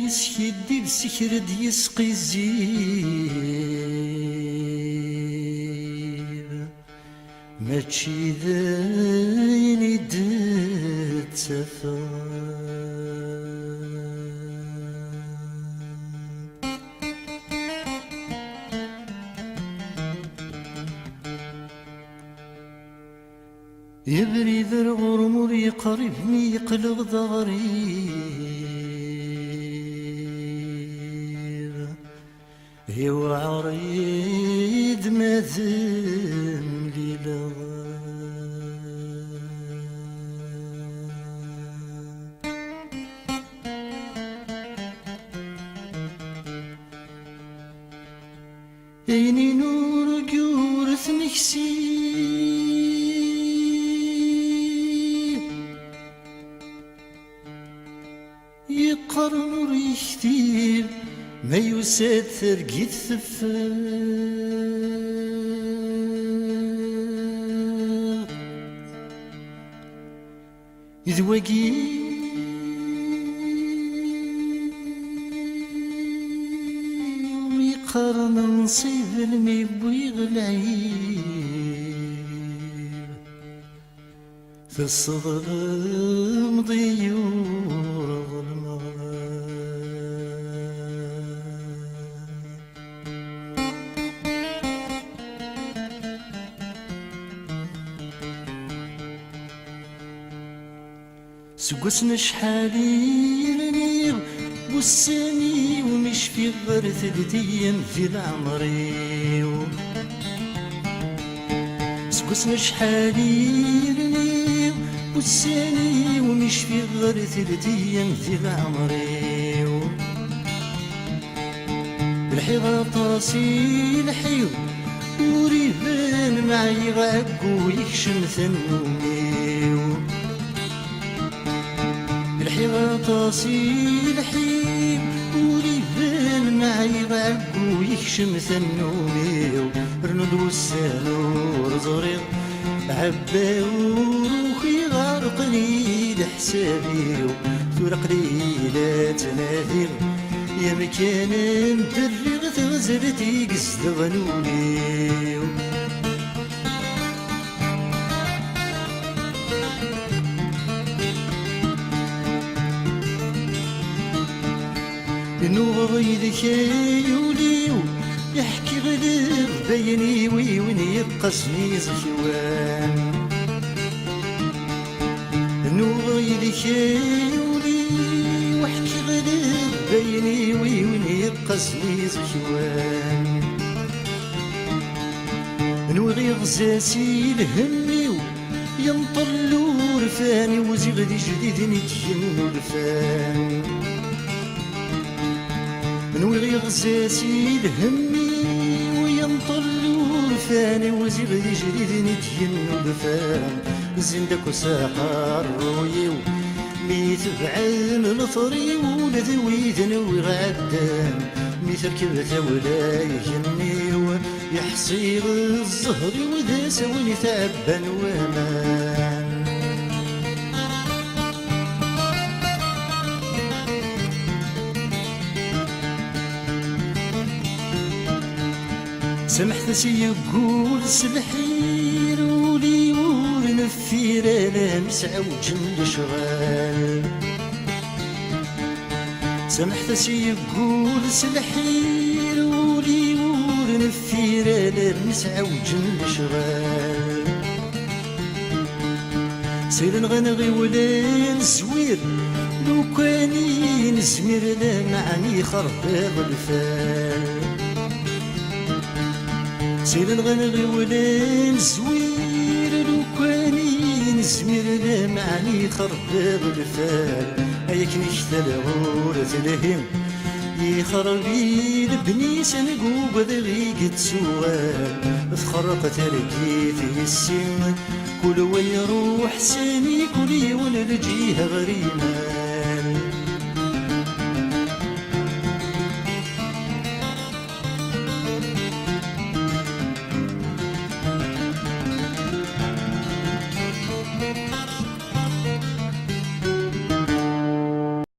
يسكدي بسكرد يسقي الزيب ماشي ذاين يدد سفر. يبري ذا الغرمر يقربني يقلب ظهري هو عريض ما ذم ليلة عيني نور جورث نكسي يقرن ريشتي ما يساتر قيد ثفاق إذ وقي يقرن نصيب الميبوي غلعيب في الصغر مضيور ظلمة سقسنا شحالي بوساني ومش في غير 3 أيام في العمري سقسنا شحالي بوساني ومش في غير 3 أيام في العمري الحيغة طاسي الحيو وريبان معي غاقو يكشم ثنومي الحيغة طاسي الحيو وريبان معي غاقو يكشم ثنومي رند والسانور زريق عباور وخي غارقني لحسابي ثور قليلة تنادي يا مكان مدرغ تغزلتي قصد غنولي نوغيدك يولي يحكي غلب بيني وين يبقسني زخوان نوغيدك يولي وحكي غلب بيني وين يبقسني زخوان نوغي غزاسي الهمي ينطلو رفاني وزغدي جديد نتينو رفان نوغي غزاسي الهمي وينطلو رفاني وزغدي جديد نتينو رفان زندك وساقا الرويو ميت بعين الطري ولد ويدن وغدام مثل كبثة ولا يجني يحصيل الزهر وذا سوي تعبان ومان سمحت سيقول سلحير ولي ونفير انا مسعوج الشغال سمحت سيقول سلحير ولي ونفير انا مسعوج الشغال سير نغنغي ولا نزوير لو كاني نزمير لا معني خرباب الفال سير نغنغي ولا نزوير لو كاني نزمير لا معني خرباب الفال اياك نشتل غورة الهم يخربي لبني سنقوب ذغي قد سوال تخرقت رقيتي السن كل ويروح ساني كل يولد جيها غريمة